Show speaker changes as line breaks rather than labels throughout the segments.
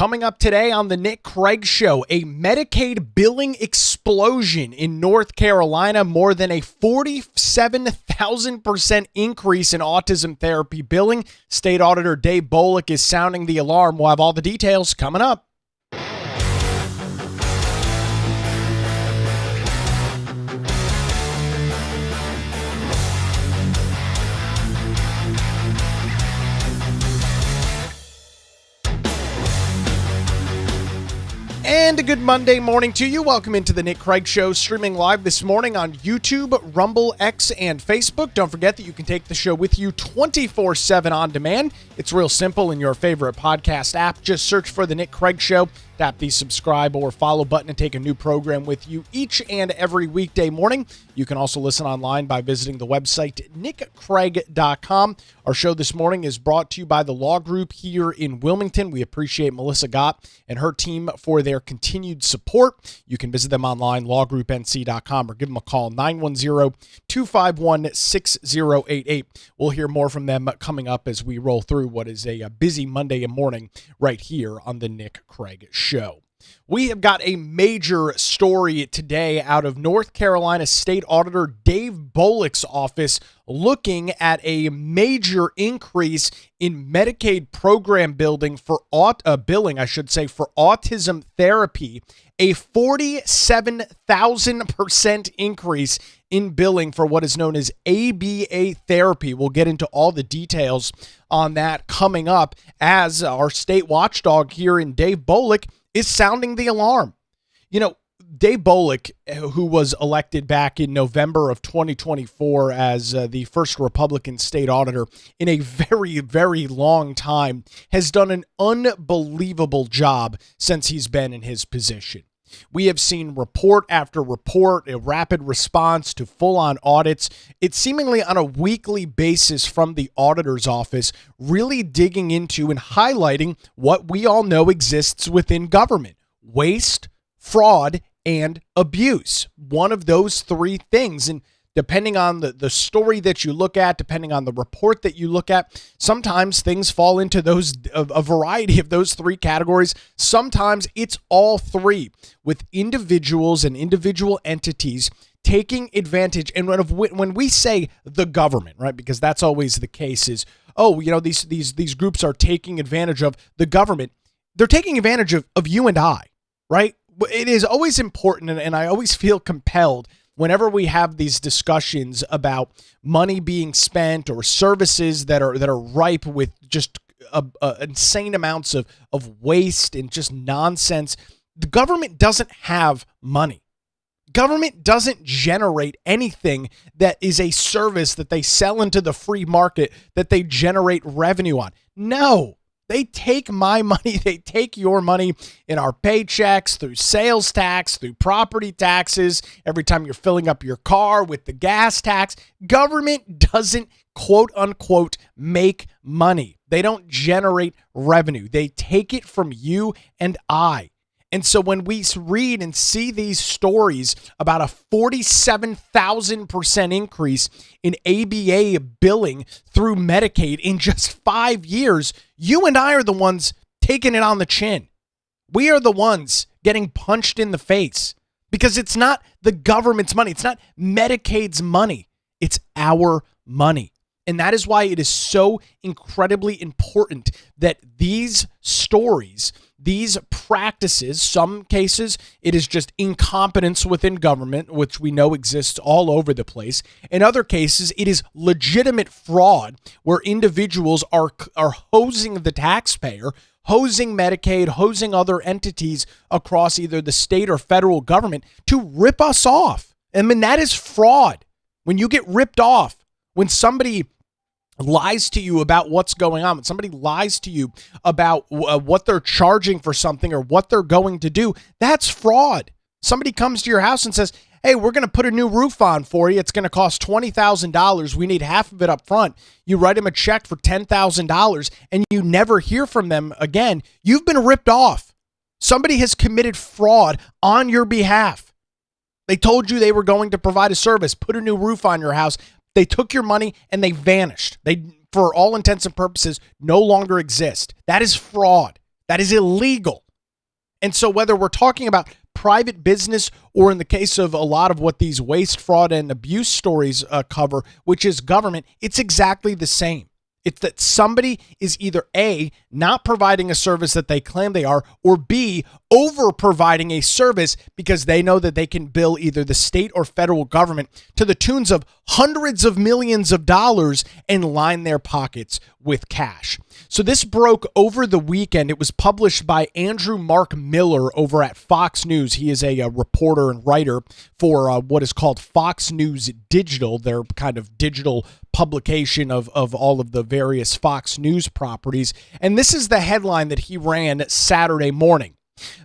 Coming up today on the Nick Craig Show, a Medicaid billing explosion in North Carolina, more than a 47,000% increase in autism therapy billing. State Auditor Dave Boliek is sounding the alarm. We'll have all the details coming up. And a good Monday morning to you. Welcome into the Nick Craig Show, streaming live this morning on YouTube, Rumble, X, and Facebook. Don't forget that you can take the show with you 24/7 on demand. It's real simple in your favorite podcast app. Just search for the Nick Craig Show. Tap the subscribe or follow button and take a new program with you each and every weekday morning. You can also listen online by visiting the website nickcraig.com. Our show this morning is brought to you by the Law Group here in Wilmington. We appreciate Melissa Gott and her team for their continued support. You can visit them online, lawgroupnc.com, or give them a call, 910-251-6088. We'll hear more from them coming up as we roll through what is a busy Monday morning right here on the Nick Craig Show. We have got a major story today out of North Carolina State Auditor Dave Boliek's office looking at a major increase in Medicaid program billing for autism therapy, a 47,000% increase in billing for what is known as ABA therapy. We'll get into all the details on that coming up as our state watchdog here in Dave Boliek is sounding the alarm. You know, Dave Boliek, who was elected back in November of 2024 as the first Republican state auditor in a very, very long time, has done an unbelievable job since he's been in his position. We have seen report after report, a rapid response to full-on audits. It's seemingly on a weekly basis from the auditor's office, really digging into and highlighting what we all know exists within government: waste, fraud, and abuse. One of those three things. And depending on the story that you look at, depending on the report that you look at, sometimes things fall into a variety of those three categories. Sometimes it's all three, with individuals and individual entities taking advantage. And when we say the government, right, because that's always the case, is, oh, you know, these groups are taking advantage of the government. They're taking advantage of you and I, right? It is always important, and I always feel compelled whenever we have these discussions about money being spent or services that are ripe with just insane amounts of waste and just nonsense. The government doesn't have money. Government doesn't generate anything that is a service that they sell into the free market that they generate revenue on. No. They take my money, they take your money in our paychecks, through sales tax, through property taxes, every time you're filling up your car with the gas tax. Government doesn't, quote unquote, make money. They don't generate revenue. They take it from you and I. And so when we read and see these stories about a 47,000% increase in ABA billing through Medicaid in just 5 years, you and I are the ones taking it on the chin. We are the ones getting punched in the face because it's not the government's money. It's not Medicaid's money. It's our money. And that is why it is so incredibly important that these stories, these practices, some cases, it is just incompetence within government, which we know exists all over the place. In other cases, it is legitimate fraud where individuals are hosing the taxpayer, hosing Medicaid, hosing other entities across either the state or federal government to rip us off. I mean, that is fraud. When you get ripped off, when somebody lies to you about what's going on, when somebody lies to you about what they're charging for something or what they're going to do, that's fraud. Somebody comes to your house and says, hey, we're going to put a new roof on for you. It's going to cost $20,000. We need half of it up front. You write them a check for $10,000 and you never hear from them again. You've been ripped off. Somebody has committed fraud on your behalf. They told you they were going to provide a service, put a new roof on your house. They took your money and they vanished. They, for all intents and purposes, no longer exist. That is fraud. That is illegal. And so whether we're talking about private business or in the case of a lot of what these waste, fraud, and abuse stories cover, which is government, it's exactly the same. It's that somebody is either A, not providing a service that they claim they are, or B, over providing a service because they know that they can bill either the state or federal government to the tunes of hundreds of millions of dollars and line their pockets with cash. So this broke over the weekend. It was published by Andrew Mark Miller over at Fox News. He is a reporter and writer for what is called Fox News Digital, their kind of digital publication of all of the various Fox News properties. And this is the headline that he ran Saturday morning.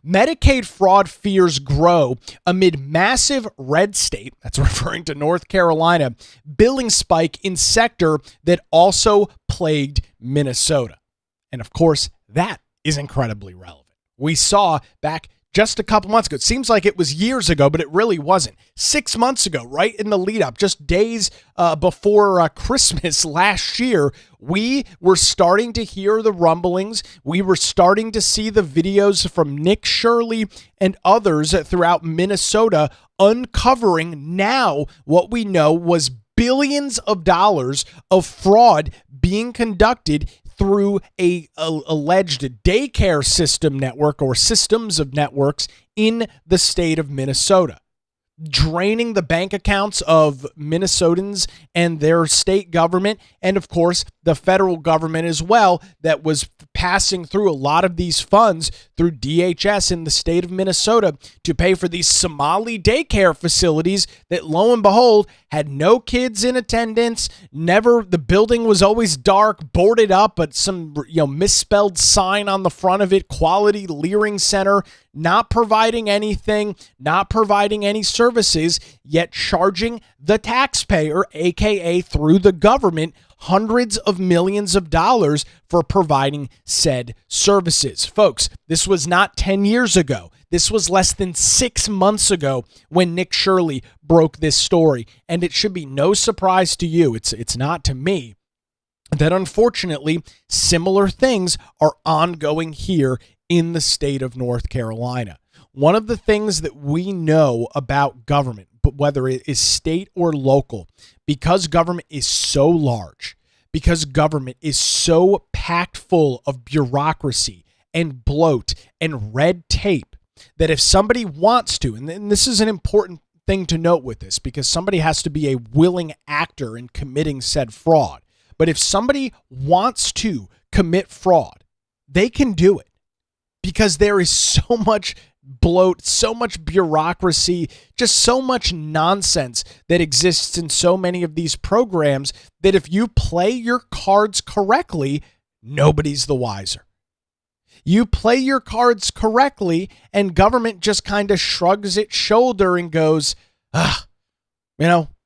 Medicaid fraud fears grow amid massive red state, that's referring to North Carolina, billing spike in sector that also plagued Minnesota. And of course, that is incredibly relevant. We saw back just a couple months ago. It seems like it was years ago, but it really wasn't. 6 months ago, right in the lead up, just days before Christmas last year, we were starting to hear the rumblings. We were starting to see the videos from Nick Shirley and others throughout Minnesota uncovering now what we know was billions of dollars of fraud being conducted through a alleged daycare system network or systems of networks in the state of Minnesota, draining the bank accounts of Minnesotans and their state government, and of course the federal government as well, that was passing through a lot of these funds through DHS in the state of Minnesota to pay for these Somali daycare facilities that, lo and behold, had no kids in attendance. The building was always dark, boarded up, but some misspelled sign on the front of it, Quality Leering Center, not providing anything, not providing any services, yet charging the taxpayer, aka through the government, hundreds of millions of dollars for providing said services. Folks, this was not 10 years ago. This was less than 6 months ago when Nick Shirley broke this story. And it should be no surprise to you, it's not to me, that unfortunately similar things are ongoing here in the state of North Carolina. One of the things that we know about government, but whether it is state or local, because government is so large, because government is so packed full of bureaucracy and bloat and red tape, that if somebody wants to, and this is an important thing to note with this, because somebody has to be a willing actor in committing said fraud. But if somebody wants to commit fraud, they can do it, because there is so much bloat, so much bureaucracy, just so much nonsense that exists in so many of these programs that if you play your cards correctly, nobody's the wiser. You play your cards correctly and government just kind of shrugs its shoulder and goes,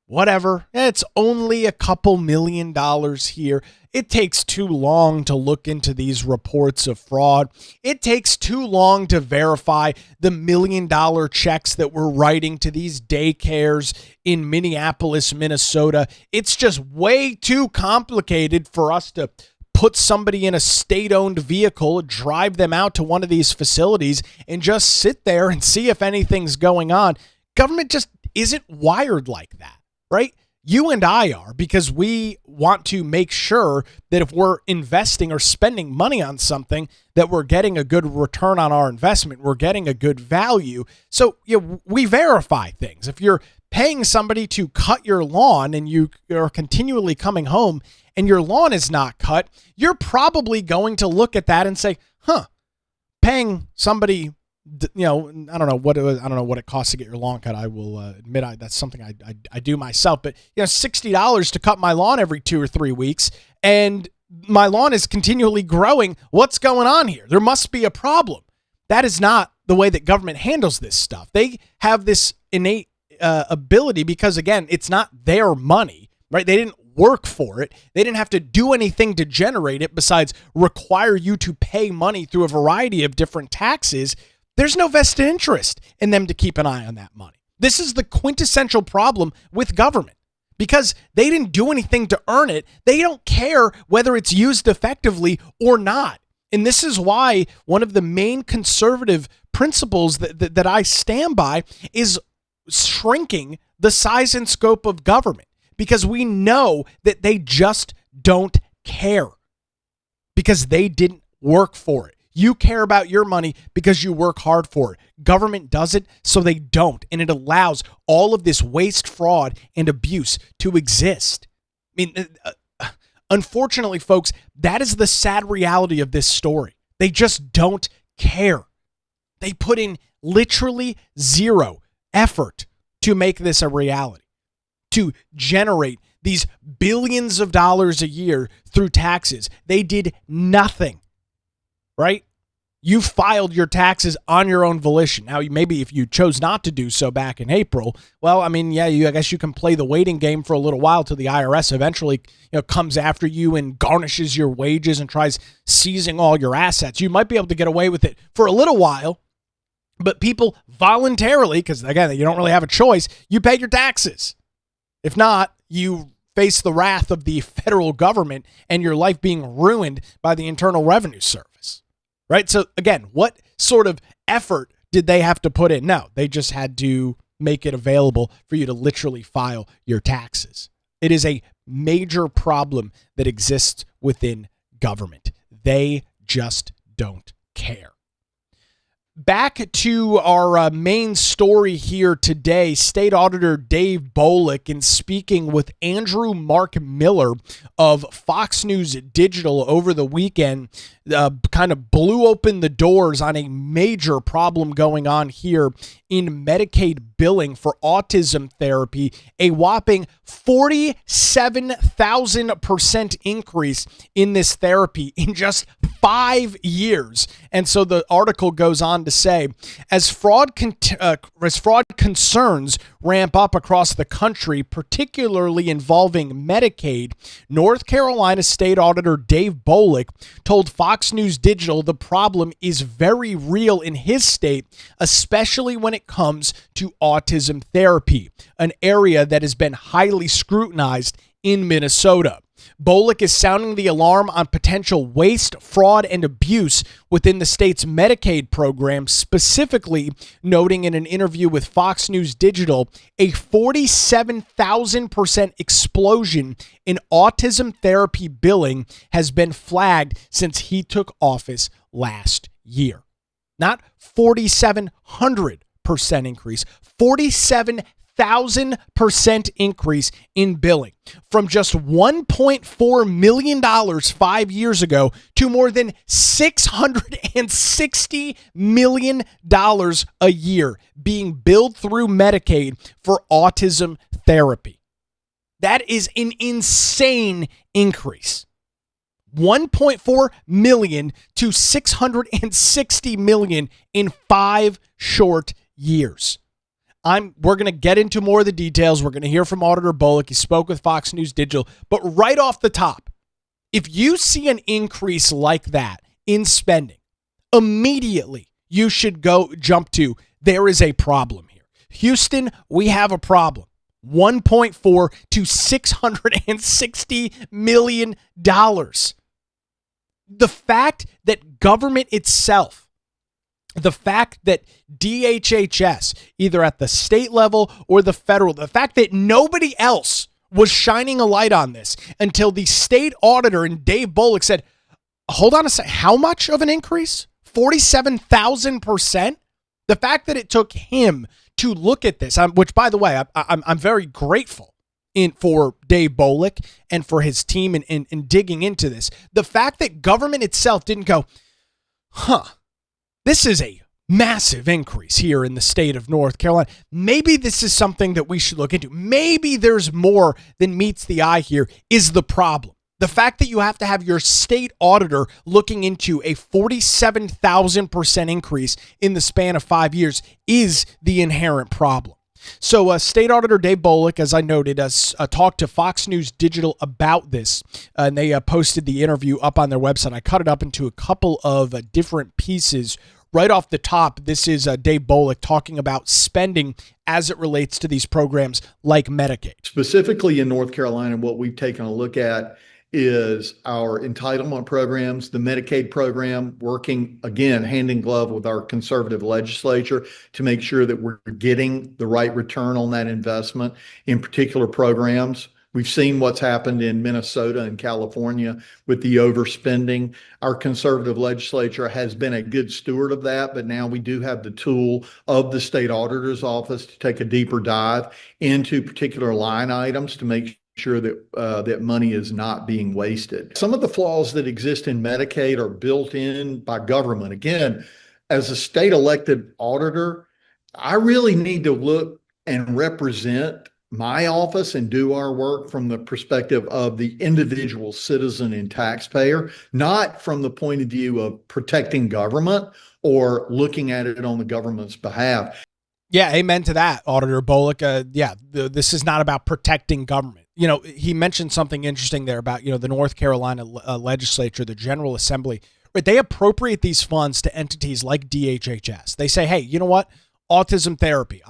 whatever. It's only a couple $1 million here. It takes too long to look into these reports of fraud. It takes too long to verify the $1 million checks that we're writing to these daycares in Minneapolis, Minnesota. It's just way too complicated for us to put somebody in a state-owned vehicle, drive them out to one of these facilities, and just sit there and see if anything's going on. Government just isn't wired like that, right? You and I are, because we want to make sure that if we're investing or spending money on something, that we're getting a good return on our investment, we're getting a good value. So we verify things. If you're paying somebody to cut your lawn and you are continually coming home and your lawn is not cut, you're probably going to look at that and say, paying somebody, I don't know what it costs to get your lawn cut. I will admit that's something I do myself, but $60 to cut my lawn every 2 or 3 weeks, and my lawn is continually growing. What's going on here? There must be a problem. That is not the way that government handles this stuff. They have this innate ability because, again, it's not their money, right? They didn't work for it. They didn't have to do anything to generate it besides require you to pay money through a variety of different taxes. There's no vested interest in them to keep an eye on that money. This is the quintessential problem with government. Because they didn't do anything to earn it, they don't care whether it's used effectively or not. And this is why one of the main conservative principles that I stand by is shrinking the size and scope of government, because we know that they just don't care because they didn't work for it. You care about your money because you work hard for it. Government does it, so they don't. And it allows all of this waste, fraud, and abuse to exist. I mean, unfortunately, folks, that is the sad reality of this story. They just don't care. They put in literally zero effort to make this a reality, to generate these billions of dollars a year through taxes. They did nothing, right? You filed your taxes on your own volition. Now, maybe if you chose not to do so back in April, well, I mean, yeah, I guess you can play the waiting game for a little while till the IRS eventually, comes after you and garnishes your wages and tries seizing all your assets. You might be able to get away with it for a little while, but people voluntarily, because again, you don't really have a choice, you pay your taxes. If not, you face the wrath of the federal government and your life being ruined by the Internal Revenue Service, right? So again, what sort of effort did they have to put in? No, they just had to make it available for you to literally file your taxes. It is a major problem that exists within government. They just don't care. Back to our main story here today, State Auditor Dave Boliek, in speaking with Andrew Mark Miller of Fox News Digital over the weekend, kind of blew open the doors on a major problem going on here in Medicaid billing for autism therapy, a whopping 47,000% increase in this therapy in just 5 years. And so the article goes on to say, as fraud concerns ramp up across the country, particularly involving Medicaid, North Carolina State Auditor Dave Boliek told Fox News Digital the problem is very real in his state, especially when it comes to autism therapy, an area that has been highly scrutinized in Minnesota. Boliek is sounding the alarm on potential waste, fraud, and abuse within the state's Medicaid program, specifically noting in an interview with Fox News Digital a 47,000% explosion in autism therapy billing has been flagged since he took office last year. Not 4,700% increase, 47,000% increase in billing, from just $1.4 million 5 years ago to more than $660 million a year being billed through Medicaid for autism therapy. That is an insane increase. 1.4 million to 660 million in 5 short years. We're going to get into more of the details. We're going to hear from Auditor Boliek. He spoke with Fox News Digital. But right off the top, if you see an increase like that in spending, immediately you should jump to, there is a problem here. Houston, we have a problem. 1.4 to $660 million. The fact that government itself, the fact that DHHS, either at the state level or the federal, the fact that nobody else was shining a light on this until the state auditor and Dave Boliek said, hold on a second, how much of an increase? 47,000%? The fact that it took him to look at this, which, by the way, I'm very grateful for Dave Boliek and for his team in digging into this. The fact that government itself didn't go, this is a massive increase here in the state of North Carolina. Maybe this is something that we should look into. Maybe there's more than meets the eye here is the problem. The fact that you have to have your state auditor looking into a 47,000% increase in the span of 5 years is the inherent problem. So State Auditor Dave Boliek, as I noted, talked to Fox News Digital about this, and they posted the interview up on their website. I cut it up into a couple of different pieces. Right off the top, this is Dave Boliek talking about spending as it relates to these programs like Medicaid.
Specifically in North Carolina, what we've taken a look at is our entitlement programs, the Medicaid program, working again hand in glove with our conservative legislature to make sure that we're getting the right return on that investment in particular programs. We've seen what's happened in Minnesota and California with the overspending. Our conservative legislature has been a good steward of that, but now we do have the tool of the state auditor's office to take a deeper dive into particular line items to make sure that that money is not being wasted. Some of the flaws that exist in Medicaid are built in by government. Again, as a state elected auditor, I really need to look and represent my office and do our work from the perspective of the individual citizen and taxpayer, not from the point of view of protecting government or looking at it on the government's behalf.
Yeah, amen to that, Auditor Boliek. This is not about protecting government. You know, he mentioned something interesting there about, the North Carolina legislature, the General Assembly, right? They appropriate these funds to entities like DHHS. They say, hey, you know what? Autism therapy.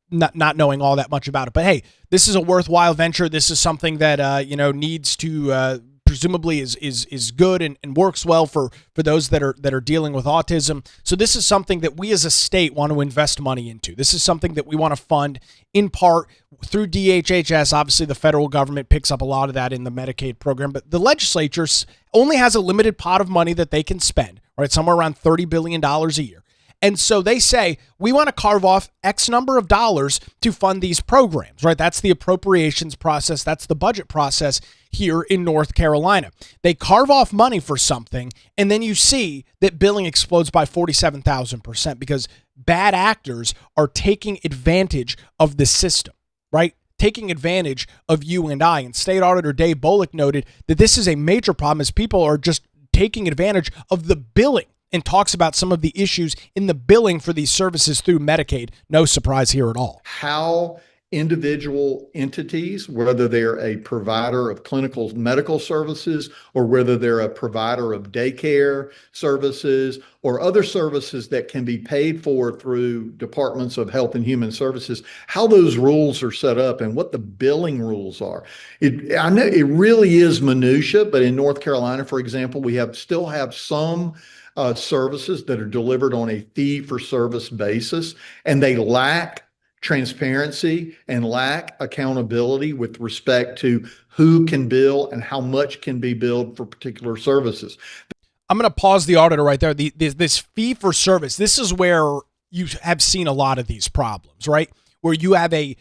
Not knowing all that much about it, but hey, this is a worthwhile venture. This is something that needs to presumably is good and works well for those that are dealing with autism. So this is something that we as a state want to invest money into. This is something that we want to fund in part through DHHS. Obviously, the federal government picks up a lot of that in the Medicaid program, but the legislature only has a limited pot of money that they can spend, right? Somewhere around $30 billion a year. And so they say, we want to carve off X number of dollars to fund these programs, right? That's the appropriations process. That's the budget process here in North Carolina. They carve off money for something, and then you see that billing explodes by 47,000% because bad actors are taking advantage of the system, right? Taking advantage of you and I. And State Auditor Dave Boliek noted that this is a major problem as people are just taking advantage of the billing, and talks about some of the issues in the billing for these services through Medicaid. No surprise here at all.
How individual entities, whether they're a provider of clinical medical services or whether they're a provider of daycare services or other services that can be paid for through departments of health and human services, how those rules are set up and what the billing rules are. I know it really is minutia, but in North Carolina, for example, we still have some services that are delivered on a fee-for-service basis, and they lack transparency and lack accountability with respect to who can bill and how much can be billed for particular services.
I'm going to pause the auditor right there. This fee-for-service, this is where you have seen a lot of these problems, right? Where you have a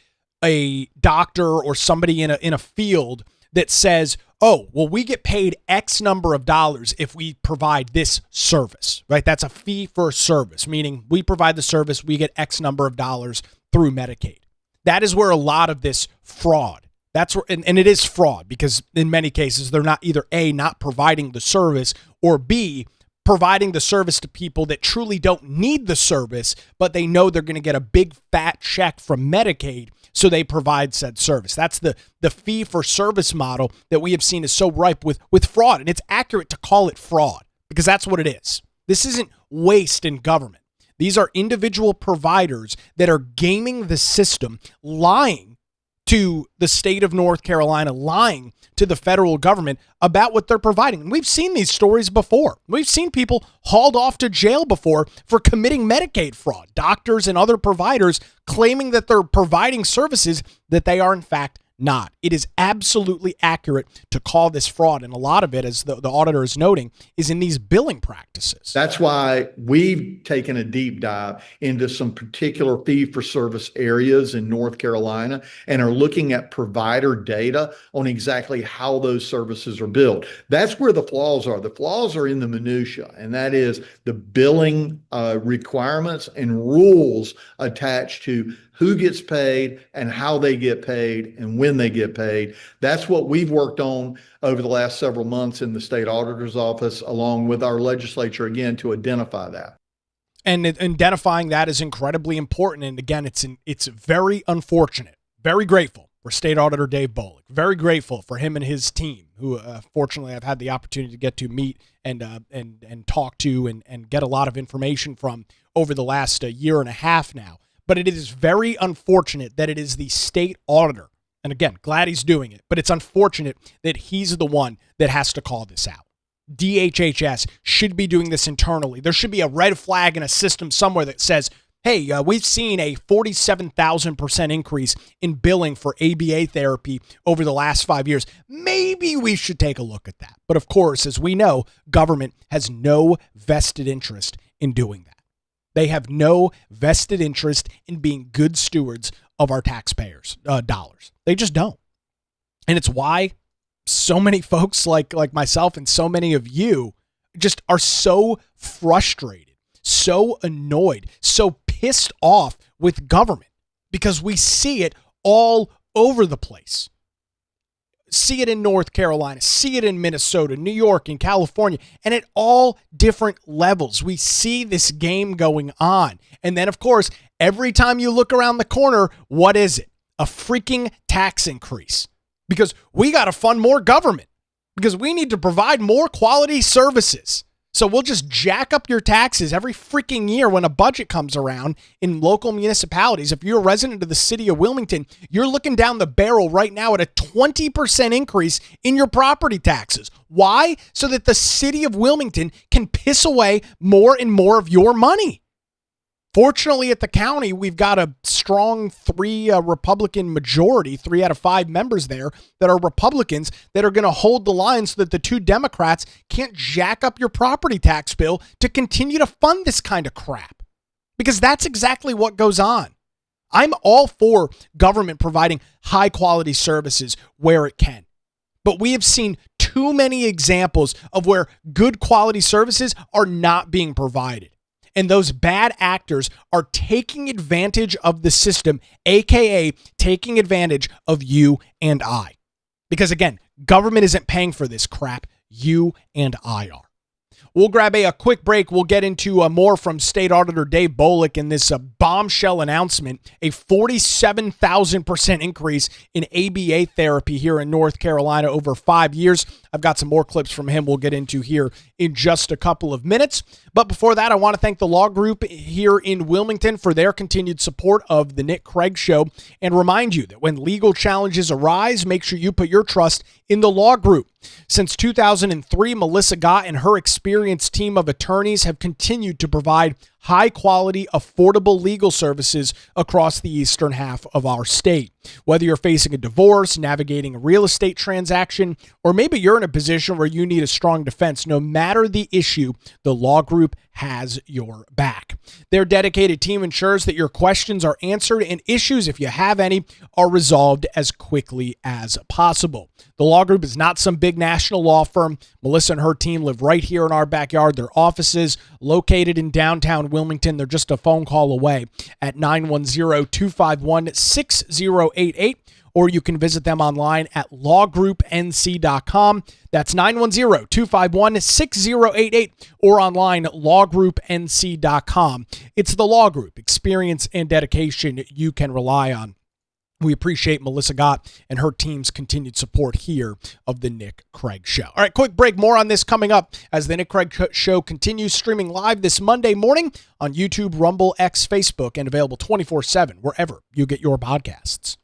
doctor or somebody in a field that says, oh, well, we get paid X number of dollars if we provide this service, right? That's a fee for service, meaning we provide the service, we get X number of dollars through Medicaid. That is where a lot of this fraud, that's where, and it is fraud because in many cases, they're not either A, not providing the service, or B, providing the service to people that truly don't need the service, but they know they're going to get a big fat check from Medicaid, so they provide said service. That's the fee-for-service model that we have seen is so ripe with fraud, and it's accurate to call it fraud because that's what it is. This isn't waste in government. These are individual providers that are gaming the system, lying to the state of North Carolina, lying to the federal government about what they're providing. And we've seen these stories before. We've seen people hauled off to jail before for committing Medicaid fraud. Doctors and other providers claiming that they're providing services that they are in fact not. It is absolutely accurate to call this fraud. And a lot of it, as the auditor is noting, is in these billing practices.
That's why we've taken a deep dive into some particular fee-for-service areas in North Carolina and are looking at provider data on exactly how those services are billed. That's where the flaws are. The flaws are in the minutia, and that is the billing requirements and rules attached to who gets paid and how they get paid and when they get paid. That's what we've worked on over the last several months in the state auditor's office, along with our legislature, again, to identify that.
And identifying that is incredibly important. And again, it's very unfortunate, very grateful for State Auditor Dave Boliek, very grateful for him and his team, who fortunately I've had the opportunity to get to meet and talk to and get a lot of information from over the last year and a half now. But it is very unfortunate that it is the state auditor And again, glad he's doing it, but it's unfortunate that he's the one that has to call this out. DHHS should be doing this internally. There should be a red flag in a system somewhere that says, hey, we've seen a 47,000% increase in billing for ABA therapy over the last 5 years. Maybe we should take a look at that. But of course, as we know, government has no vested interest in doing that. They have no vested interest in being good stewards of our taxpayers' dollars. They just don't. And it's why so many folks like myself and so many of you just are so frustrated, so annoyed, so pissed off with government, because we see it all over the place. See it in North Carolina, see it in Minnesota, New York, and California, and at all different levels. We see this game going on. And then, of course, every time you look around the corner, what is it? A freaking tax increase. Because we got to fund more government, because we need to provide more quality services. So we'll just jack up your taxes every freaking year when a budget comes around in local municipalities. If you're a resident of the city of Wilmington, you're looking down the barrel right now at a 20% increase in your property taxes. Why? So that the city of Wilmington can piss away more and more of your money. Fortunately, at the county, we've got a strong 3 Republican majority, 3 out of 5 members there that are Republicans that are going to hold the line so that the 2 Democrats can't jack up your property tax bill to continue to fund this kind of crap. Because that's exactly what goes on. I'm all for government providing high quality services where it can. But we have seen too many examples of where good quality services are not being provided. And those bad actors are taking advantage of the system, aka taking advantage of you and I. Because again, government isn't paying for this crap. You and I are. We'll grab a quick break. We'll get into more from State Auditor Dave Boliek in this bombshell announcement, a 47,000% increase in ABA therapy here in North Carolina over 5 years. I've got some more clips from him we'll get into here in just a couple of minutes. But before that, I want to thank the Law Group here in Wilmington for their continued support of the Nick Craig Show, and remind you that when legal challenges arise, make sure you put your trust in the Law Group. Since 2003, Melissa Gott and her experienced team of attorneys have continued to provide high-quality, affordable legal services across the eastern half of our state. Whether you're facing a divorce, navigating a real estate transaction, or maybe you're in a position where you need a strong defense, no matter the issue, the Law Group has your back. Their dedicated team ensures that your questions are answered and issues, if you have any, are resolved as quickly as possible. The Law Group is not some big national law firm. Melissa and her team live right here in our backyard. Their offices located in downtown Wilmington. They're just a phone call away at 910-251-6088. Or you can visit them online at lawgroupnc.com. That's 910-251-6088 or online lawgroupnc.com. It's the Law Group, experience and dedication you can rely on. We appreciate Melissa Gott and her team's continued support here of the Nick Craig Show. All right, quick break. More on this coming up as the Nick Craig Show continues streaming live this Monday morning on YouTube, Rumble, X, Facebook, and available 24/7 wherever you get your podcasts.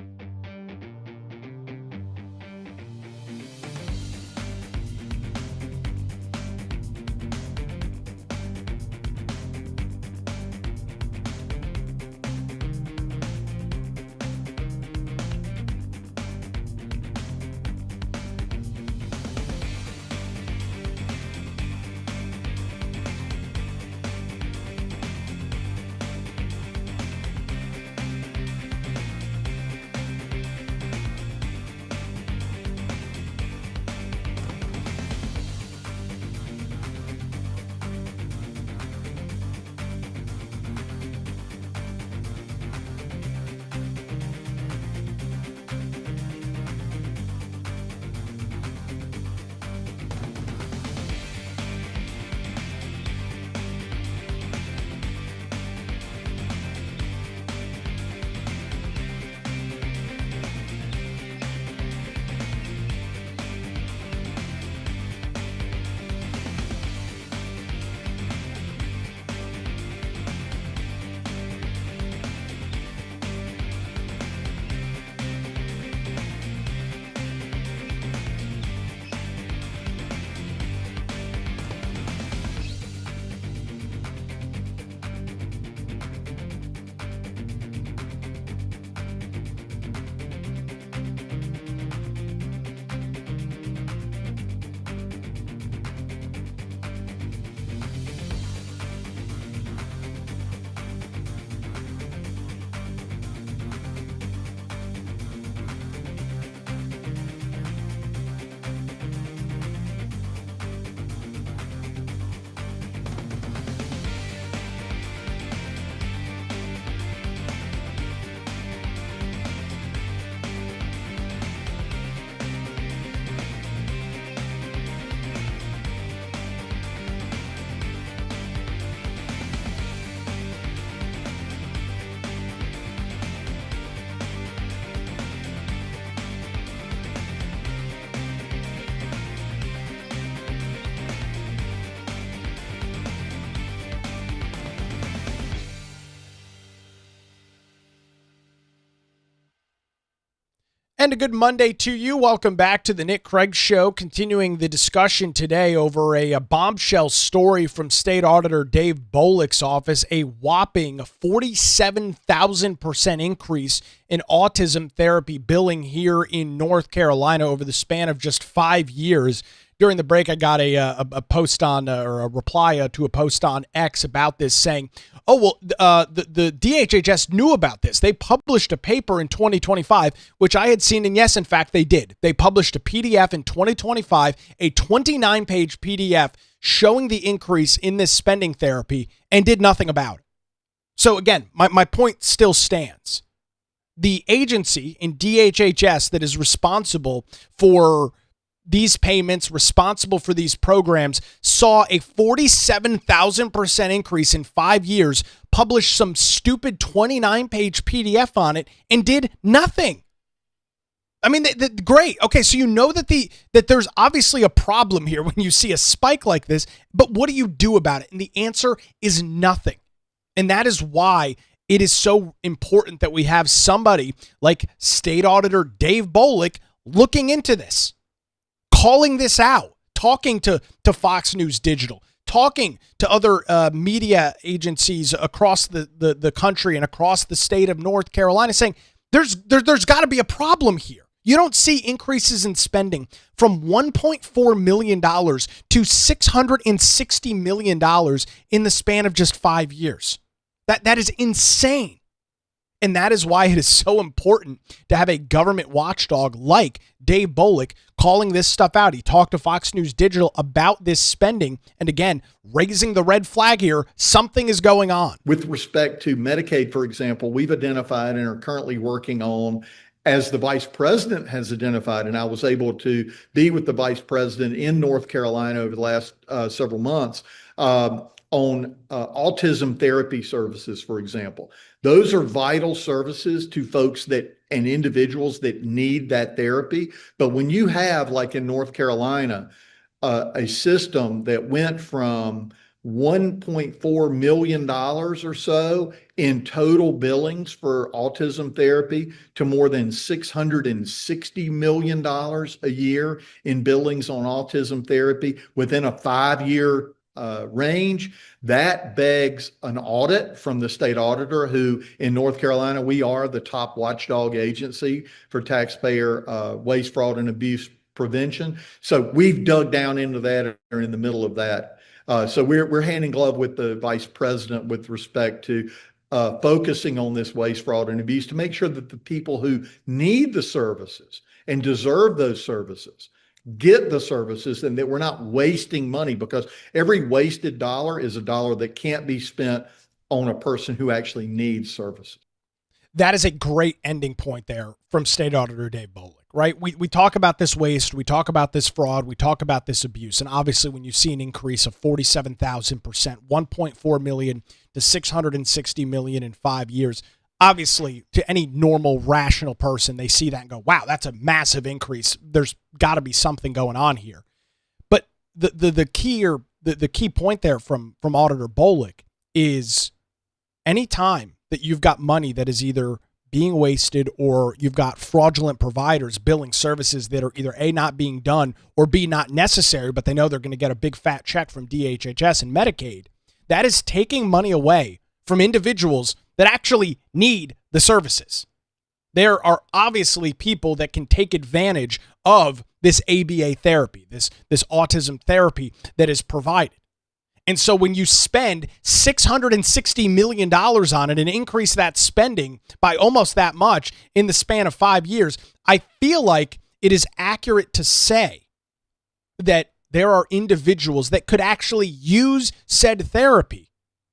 And a good Monday to you. Welcome back to the Nick Craig Show, continuing the discussion today over a bombshell story from State Auditor Dave Boliek's office, a whopping 47,000% increase in autism therapy billing here in North Carolina over the span of just 5 years. During the break, I got a post on, or a reply to a post on X about this saying, oh, well, the DHHS knew about this. They published a paper in 2025, which I had seen, and yes, in fact, they did. They published a PDF in 2025, a 29-page PDF showing the increase in this spending therapy, and did nothing about it. So again, my point still stands. The agency in DHHS that is responsible for these payments, responsible for these programs, saw a 47,000% increase in 5 years, published some stupid 29-page PDF on it, and did nothing. I mean, great. Okay, so you know that there's obviously a problem here when you see a spike like this, but what do you do about it? And the answer is nothing. And that is why it is so important that we have somebody like State Auditor Dave Boliek looking into this, calling this out, talking to Fox News Digital, talking to other media agencies across the country and across the state of North Carolina, saying there's got to be a problem here. You don't see increases in spending from $1.4 million to $660 million in the span of just 5 years. That is insane. And that is why it is so important to have a government watchdog like Dave Boliek calling this stuff out. He talked to Fox News Digital about this spending. And again, raising the red flag here, something is going on.
With respect to Medicaid, for example, we've identified and are currently working on, as the vice president has identified, and I was able to be with the vice president in North Carolina over the last several months, on autism therapy services, for example. Those are vital services to folks and individuals that need that therapy. But when you have, like in North Carolina, a system that went from $1.4 million or so in total billings for autism therapy to more than $660 million a year in billings on autism therapy within a 5-year range, that begs an audit from the state auditor, who in North Carolina, we are the top watchdog agency for taxpayer waste, fraud, and abuse prevention. So we've dug down into that and are in the middle of that. So we're hand in glove with the vice president with respect to focusing on this waste, fraud, and abuse to make sure that the people who need the services and deserve those services get the services, and that we're not wasting money, because every wasted dollar is a dollar that can't be spent on a person who actually needs services.
That is a great ending point there from State Auditor Dave Boliek, right? We talk about this waste, we talk about this fraud, we talk about this abuse, and obviously when you see an increase of 47,000%, 1.4 million to 660 million in 5 years, obviously, to any normal, rational person, they see that and go, wow, that's a massive increase. There's got to be something going on here. But the key point there from Auditor Boliek is anytime that you've got money that is either being wasted or you've got fraudulent providers billing services that are either A, not being done, or B, not necessary, but they know they're going to get a big fat check from DHHS and Medicaid, that is taking money away from individuals that actually need the services. There are obviously people that can take advantage of this ABA therapy, this autism therapy that is provided. And so when you spend $660 million on it and increase that spending by almost that much in the span of 5 years, I feel like it is accurate to say that there are individuals that could actually use said therapy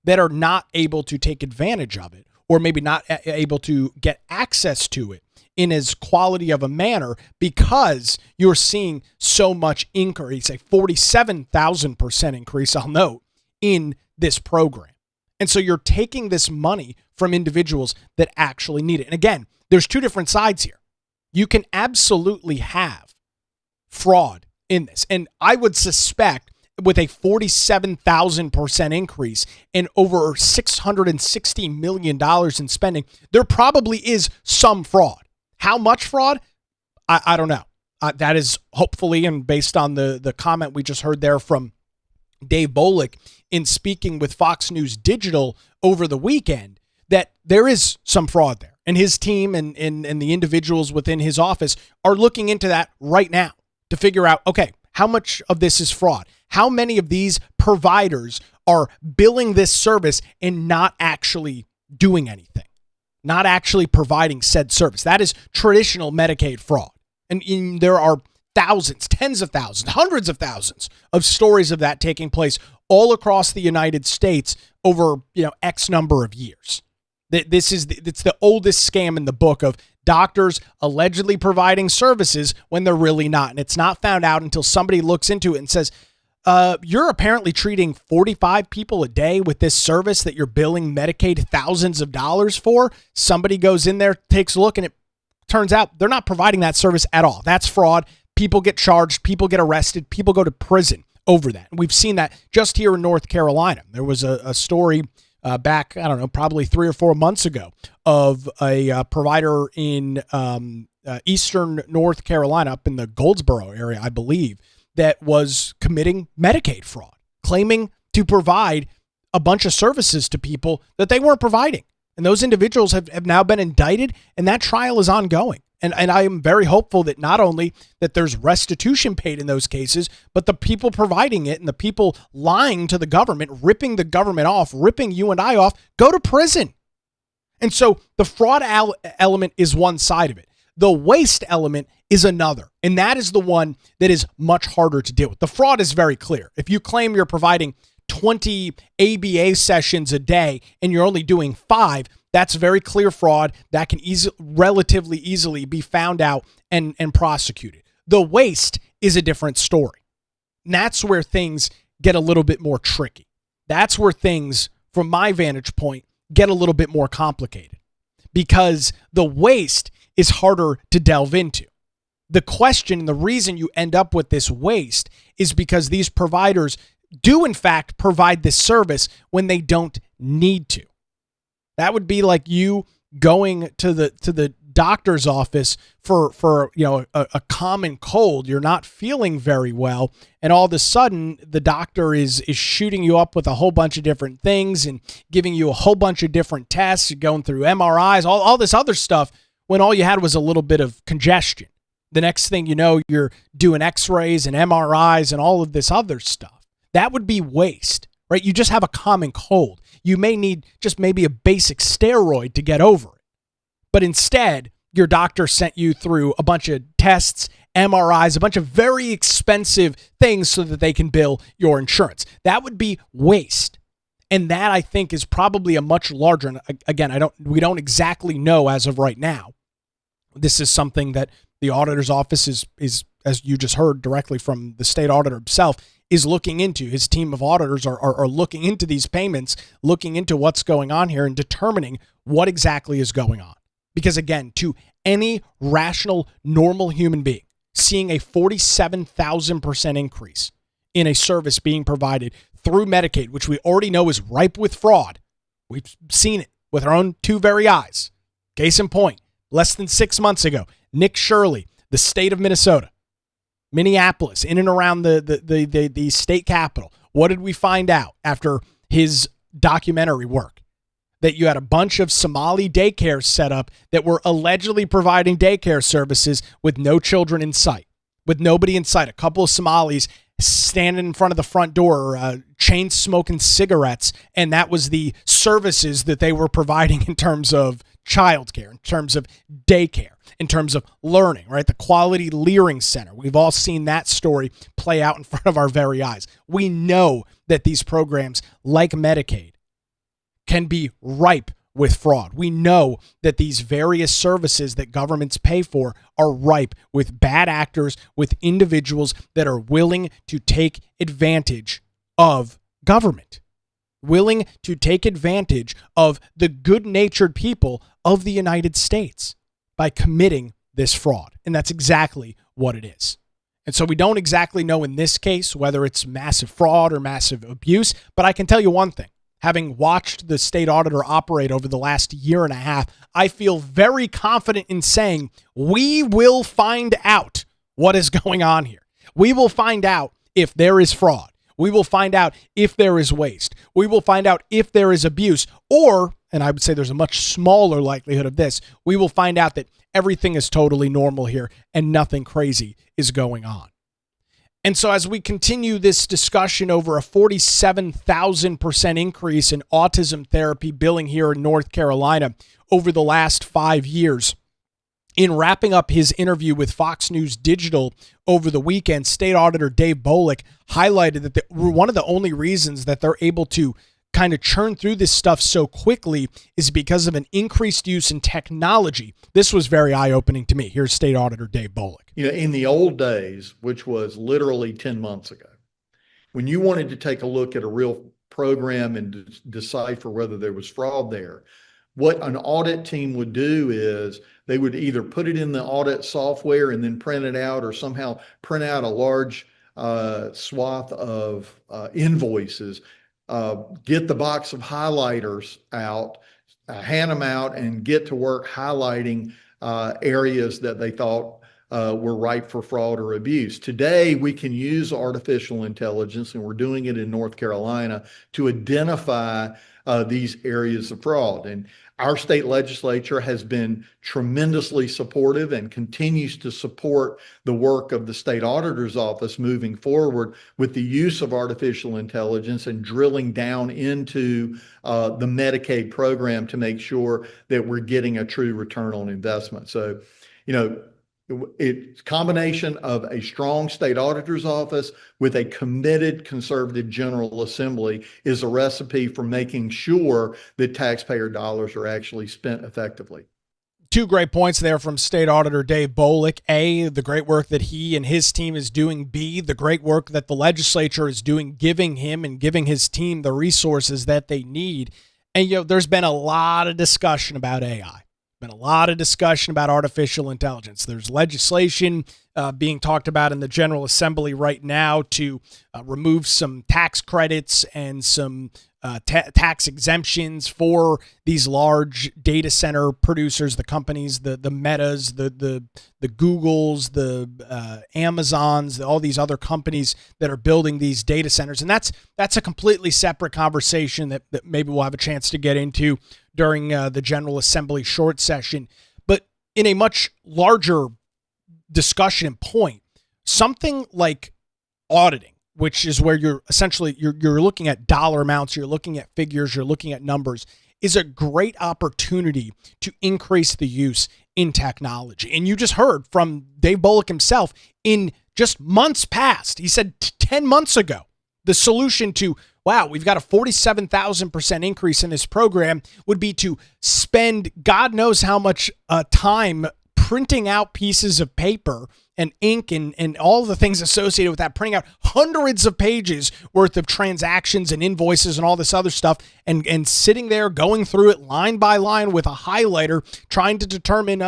that are not able to take advantage of it, or maybe not able to get access to it in as quality of a manner, because you're seeing so much increase, a 47,000% increase, I'll note, in this program. And so you're taking this money from individuals that actually need it. And again, there's two different sides here. You can absolutely have fraud in this. And I would suspect with a 47,000% increase and over $660 million in spending, there probably is some fraud. How much fraud? I don't know. That is hopefully, and based on the comment we just heard there from Dave Boliek in speaking with Fox News Digital over the weekend, that there is some fraud there. And his team and the individuals within his office are looking into that right now to figure out, okay, how much of this is fraud? How many of these providers are billing this service and not actually doing anything, not actually providing said service? That is traditional Medicaid fraud. And there are thousands, tens of thousands, hundreds of thousands of stories of that taking place all across the United States over, X number of years. It's the oldest scam in the book of doctors allegedly providing services when they're really not. And it's not found out until somebody looks into it and says, you're apparently treating 45 people a day with this service that you're billing Medicaid thousands of dollars for. Somebody goes in there, takes a look, and it turns out they're not providing that service at all. That's fraud. People get charged. People get arrested. People go to prison over that. And we've seen that just here in North Carolina. There was a story back, I don't know, probably 3 or 4 months ago of a provider in eastern North Carolina, up in the Goldsboro area, I believe, that was committing Medicaid fraud, claiming to provide a bunch of services to people that they weren't providing. And those individuals have now been indicted, and that trial is ongoing. And I am very hopeful that not only that there's restitution paid in those cases, but the people providing it and the people lying to the government, ripping the government off, ripping you and I off, go to prison. And so the fraud element is one side of it. The waste element is another. And that is the one that is much harder to deal with. The fraud is very clear. If you claim you're providing 20 ABA sessions a day and you're only doing 5, that's very clear fraud that can relatively easily be found out and prosecuted. The waste is a different story. And that's where things get a little bit more tricky. That's where things, from my vantage point, get a little bit more complicated, because the waste is harder to delve into. The question, the reason you end up with this waste is because these providers do in fact provide this service when they don't need to. That would be like you going to the doctor's office for a common cold. You're not feeling very well, and all of a sudden the doctor is shooting you up with a whole bunch of different things and giving you a whole bunch of different tests. You're going through MRIs, all this other stuff, when all you had was a little bit of congestion. The next thing you know, you're doing x-rays and MRIs and all of this other stuff. That would be waste, right? You just have a common cold. You may need just maybe a basic steroid to get over it. But instead, your doctor sent you through a bunch of tests, MRIs, a bunch of very expensive things so that they can bill your insurance. That would be waste. And that, I think, is probably a much larger, and again, we don't exactly know as of right now. This is something that the auditor's office is, as you just heard directly from the state auditor himself, is looking into. His team of auditors are looking into these payments, looking into what's going on here and determining what exactly is going on. Because again, to any rational, normal human being, seeing a 47,000% increase in a service being provided through Medicaid, which we already know is ripe with fraud. We've seen it with our own two very eyes. Case in point, less than 6 months ago, Nick Shirley, the state of Minnesota, Minneapolis, in and around the state capital. What did we find out after his documentary work? That you had a bunch of Somali daycares set up that were allegedly providing daycare services with no children in sight, with nobody in sight. A couple of Somalis standing in front of the front door, chain smoking cigarettes, and that was the services that they were providing in terms of childcare, in terms of daycare, in terms of learning, right? The Quality Learning Center. We've all seen that story play out in front of our very eyes. We know that these programs, like Medicaid, can be ripe with fraud. We know that these various services that governments pay for are ripe with bad actors, with individuals that are willing to take advantage of government, willing to take advantage of the good-natured people of the United States by committing this fraud. And that's exactly what it is. And so we don't exactly know in this case whether it's massive fraud or massive abuse, but I can tell you one thing. Having watched the state auditor operate over the last year and a half, I feel very confident in saying we will find out what is going on here. We will find out if there is fraud. We will find out if there is waste. We will find out if there is abuse, or, and I would say there's a much smaller likelihood of this, we will find out that everything is totally normal here and nothing crazy is going on. And so as we continue this discussion over a 47,000% increase in autism therapy billing here in North Carolina over the last 5 years, in wrapping up his interview with Fox News Digital over the weekend, State Auditor Dave Boliek highlighted that one of the only reasons that they're able to kind of churn through this stuff so quickly is because of an increased use in technology. This was very eye-opening to me. Here's State Auditor Dave Boliek.
In the old days, which was literally 10 months ago, when you wanted to take a look at a real program and decipher whether there was fraud there, what an audit team would do is they would either put it in the audit software and then print it out, or somehow print out a large swath of invoices, get the box of highlighters out, hand them out, and get to work highlighting areas that they thought were ripe for fraud or abuse. Today, we can use artificial intelligence, and we're doing it in North Carolina, to identify these areas of fraud. And our state legislature has been tremendously supportive and continues to support the work of the state auditor's office moving forward with the use of artificial intelligence and drilling down into the Medicaid program to make sure that we're getting a true return on investment. So, it's a combination of a strong state auditor's office with a committed conservative General Assembly is a recipe for making sure that taxpayer dollars are actually spent effectively.
Two great points there from State Auditor Dave Boliek. A, the great work that he and his team is doing. B, the great work that the legislature is doing, giving him and giving his team the resources that they need. And, there's been a lot of discussion about AI. Been a lot of discussion about artificial intelligence. There's legislation being talked about in the General Assembly right now to remove some tax credits and some tax exemptions for these large data center producers, the companies, the Metas, the Googles, the Amazons, all these other companies that are building these data centers. And that's a completely separate conversation that maybe we'll have a chance to get into during the General Assembly short session. But in a much larger discussion and point, something like auditing, which is where you're essentially you're looking at dollar amounts, you're looking at figures, you're looking at numbers, is a great opportunity to increase the use in technology. And you just heard from Dave Boliek himself in just months past. He said 10 months ago, the solution to, wow, we've got a 47,000% increase in this program would be to spend God knows how much time printing out pieces of paper and ink and all the things associated with that, printing out hundreds of pages worth of transactions and invoices and all this other stuff, and sitting there going through it line by line with a highlighter, trying to determine,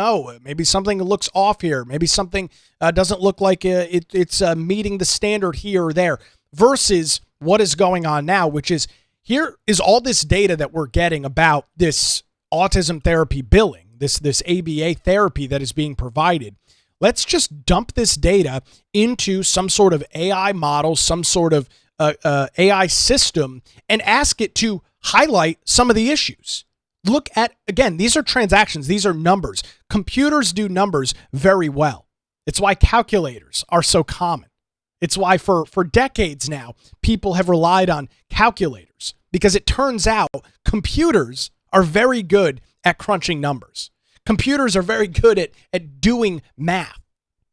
maybe something looks off here, maybe something doesn't look like it's meeting the standard here or there, versus what is going on now, which is, here is all this data that we're getting about this autism therapy billing, this ABA therapy that is being provided. Let's just dump this data into some sort of AI model, some sort of AI system, and ask it to highlight some of the issues. Look at, again, these are transactions. These are numbers. Computers do numbers very well. It's why calculators are so common. It's why for decades now, people have relied on calculators, because it turns out computers are very good at crunching numbers. Computers are very good at doing math,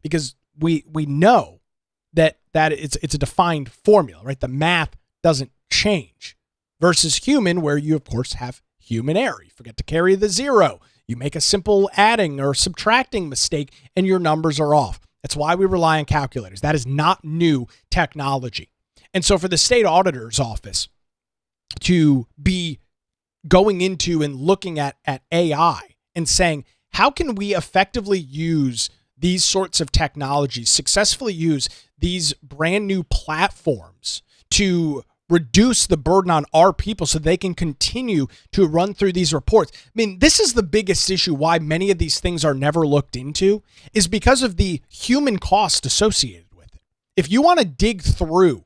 because we know that it's a defined formula, right? The math doesn't change, versus human, where you, of course, have human error. You forget to carry the zero. You make a simple adding or subtracting mistake and your numbers are off. That's why we rely on calculators. That is not new technology. And so for the state auditor's office to be going into and looking at AI and saying, how can we effectively use these sorts of technologies, successfully use these brand new platforms to reduce the burden on our people so they can continue to run through these reports. I mean, this is the biggest issue why many of these things are never looked into, is because of the human cost associated with it. If you want to dig through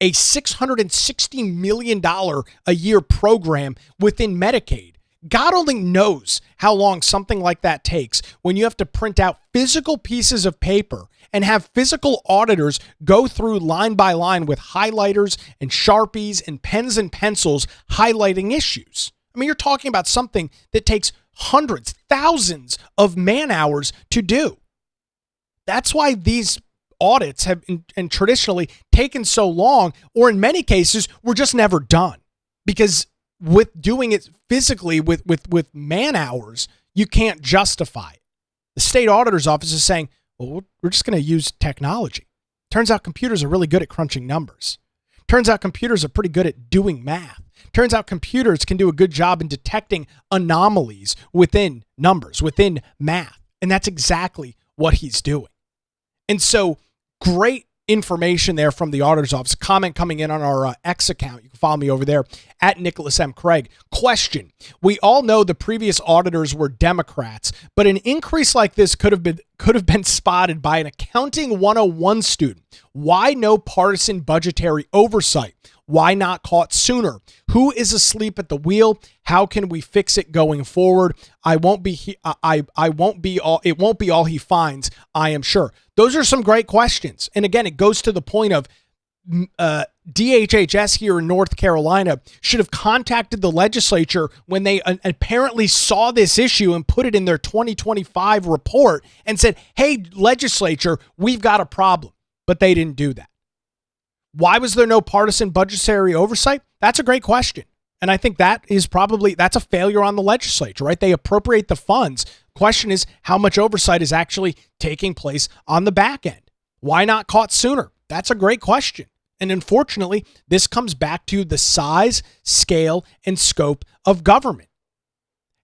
a $660 million a year program within Medicaid, God only knows how long something like that takes when you have to print out physical pieces of paper and have physical auditors go through line by line with highlighters and Sharpies and pens and pencils highlighting issues. I mean, you're talking about something that takes hundreds, thousands of man hours to do. That's why these audits have and traditionally taken so long, or in many cases, were just never done, because with doing it physically with man hours, you can't justify it. The state auditor's office is saying, well, we're just going to use technology. Turns out computers are really good at crunching numbers. Turns out computers are pretty good at doing math. Turns out computers can do a good job in detecting anomalies within numbers, within math. And that's exactly what he's doing. And so great information there from the auditor's office. Comment coming in on our X account. You can follow me over there at Nicholas M. Craig. Question: we all know the previous auditors were Democrats, but an increase like this could have been spotted by an accounting 101 student. Why no partisan budgetary oversight? Why not caught sooner? Who is asleep at the wheel? How can we fix it going forward? I won't be it won't be all he finds, I am sure. Those are some great questions. And again, it goes to the point of DHHS here in North Carolina should have contacted the legislature when they apparently saw this issue and put it in their 2025 report and said, hey, legislature, we've got a problem. But they didn't do that. Why was there no partisan budgetary oversight? That's a great question. And I think that's a failure on the legislature, right? They appropriate the funds. Question is, how much oversight is actually taking place on the back end? Why not caught sooner? That's a great question. And unfortunately, this comes back to the size, scale, and scope of government.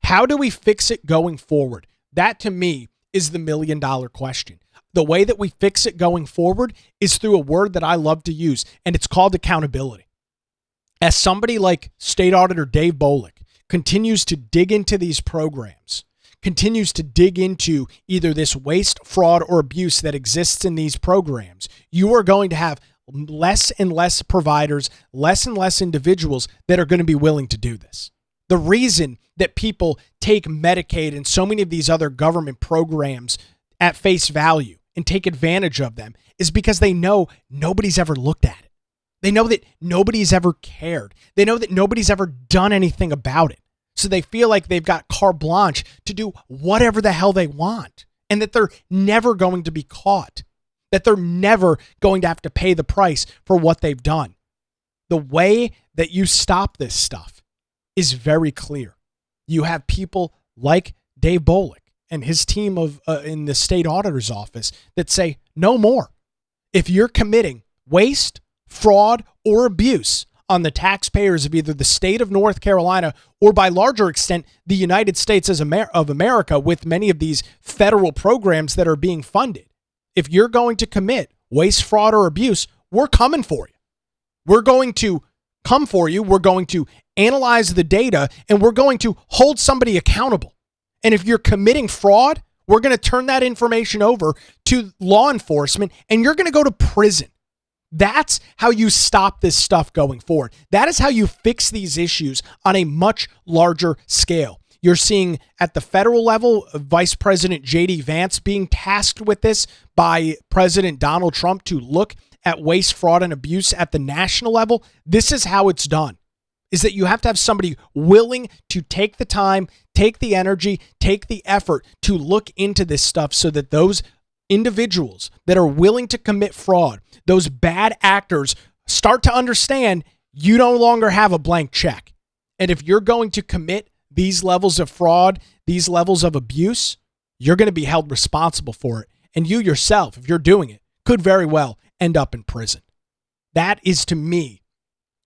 How do we fix it going forward? That, to me, is the million-dollar question. The way that we fix it going forward is through a word that I love to use, and it's called accountability. As somebody like State Auditor Dave Boliek continues to dig into these programs, continues to dig into either this waste, fraud, or abuse that exists in these programs, you are going to have less and less providers, less and less individuals that are going to be willing to do this. The reason that people take Medicaid and so many of these other government programs at face value and take advantage of them is because they know nobody's ever looked at it. They know that nobody's ever cared. They know that nobody's ever done anything about it. So they feel like they've got carte blanche to do whatever the hell they want, and that they're never going to be caught, that they're never going to have to pay the price for what they've done. The way that you stop this stuff is very clear. You have people like Dave Boliek and his team of in the state auditor's office that say no more. If you're committing waste, fraud, or abuse on the taxpayers of either the state of North Carolina or, by larger extent, the United States of America, with many of these federal programs that are being funded, if you're going to commit waste, fraud, or abuse, we're coming for you. We're going to come for you. We're going to analyze the data, and we're going to hold somebody accountable. And if you're committing fraud, we're going to turn that information over to law enforcement, and you're going to go to prison. That's how you stop this stuff going forward. That is how you fix these issues on a much larger scale. You're seeing at the federal level, Vice President J.D. Vance being tasked with this by President Donald Trump to look at waste, fraud, and abuse at the national level. This is how it's done, is that you have to have somebody willing to take the time, take the energy, take the effort to look into this stuff so that those individuals that are willing to commit fraud, those bad actors, start to understand you no longer have a blank check. And if you're going to commit these levels of fraud, these levels of abuse, you're going to be held responsible for it. And you yourself, if you're doing it, could very well end up in prison. That is, to me,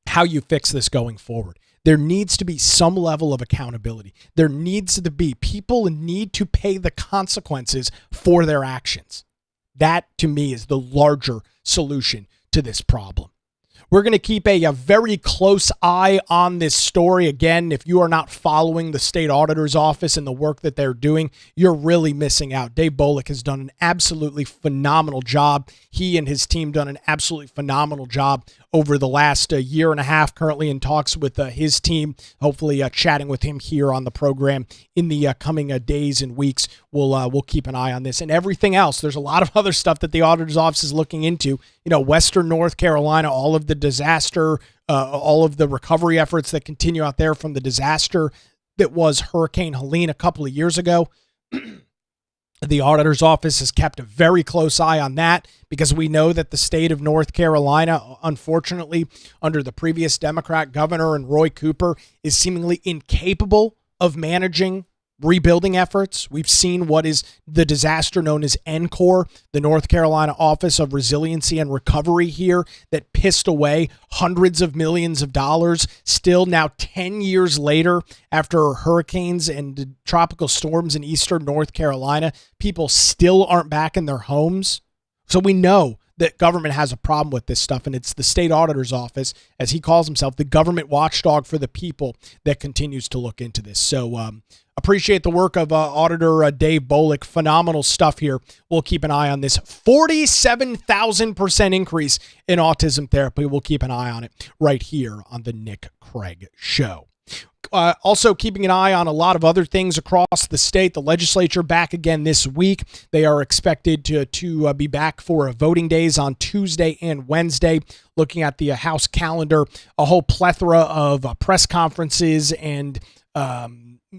how you fix this going forward. There needs to be some level of accountability. There needs to be people need to pay the consequences for their actions. That, to me, is the larger solution to this problem. We're going to keep a very close eye on this story. Again, if you are not following the state auditor's office and the work that they're doing, you're really missing out. Dave Boliek has done an absolutely phenomenal job. He and his team done an absolutely phenomenal job over the last year and a half, currently in talks with his team, hopefully chatting with him here on the program in the coming days and weeks. We'll keep an eye on this and everything else. There's a lot of other stuff that the auditor's office is looking into. Western North Carolina, all of the disaster, all of the recovery efforts that continue out there from the disaster that was Hurricane Helene a couple of years ago. The auditor's office has kept a very close eye on that because we know that the state of North Carolina, unfortunately, under the previous Democrat governor and Roy Cooper, is seemingly incapable of managing rebuilding efforts. We've seen what is the disaster known as NCORE, the North Carolina Office of Resiliency and Recovery here, that pissed away hundreds of millions of dollars. Still now 10 years later, after hurricanes and tropical storms in eastern North Carolina, people still aren't back in their homes. So we know that government has a problem with this stuff, and it's the state auditor's office, as he calls himself, the government watchdog for the people, that continues to look into this. So appreciate the work of Auditor Dave Boliek. Phenomenal stuff here. We'll keep an eye on this 47,000% increase in autism therapy. We'll keep an eye on it right here on the Nick Craig Show. Also keeping an eye on a lot of other things across the state. The legislature back again this week. They are expected to be back for voting days on Tuesday and Wednesday. Looking at the House calendar, a whole plethora of press conferences and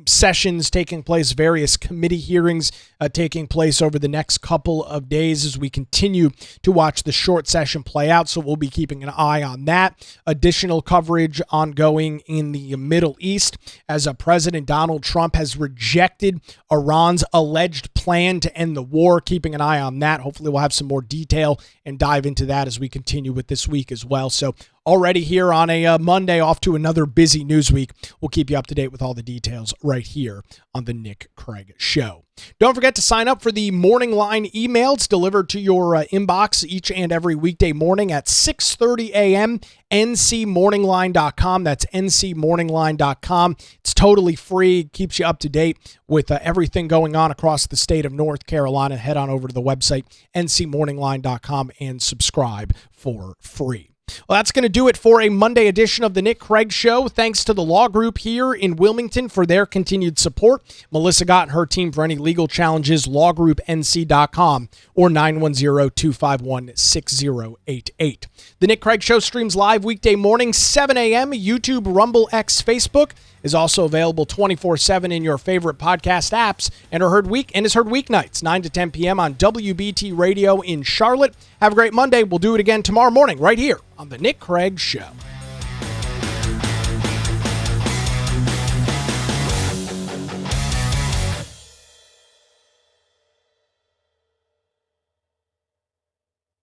sessions taking place, various committee hearings taking place over the next couple of days as we continue to watch the short session play out. So we'll be keeping an eye on that. Additional coverage ongoing in the Middle East as President Donald Trump has rejected Iran's alleged plan to end the war. Keeping an eye on that. Hopefully we'll have some more detail and dive into that as we continue with this week as well. So already here on a Monday, off to another busy news week. We'll keep you up to date with all the details right here on the Nick Craig Show. Don't forget to sign up for the Morning Line emails delivered to your inbox each and every weekday morning at 6:30 a.m. ncmorningline.com. That's ncmorningline.com. It's totally free. Keeps you up to date with everything going on across the state of North Carolina. Head on over to the website, ncmorningline.com, and subscribe for free. Well, that's going to do it for a Monday edition of the Nick Craig Show. Thanks to the law group here in Wilmington for their continued support. Melissa Gott and her team for any legal challenges, lawgroupnc.com or 910-251-6088. The Nick Craig Show streams live weekday morning, 7 a.m., YouTube, Rumble, X, Facebook. Is also available 24/7 in your favorite podcast apps and is heard weeknights 9 to 10 p.m. on WBT Radio in Charlotte. Have a great Monday. We'll do it again tomorrow morning right here on the Nick Craig Show.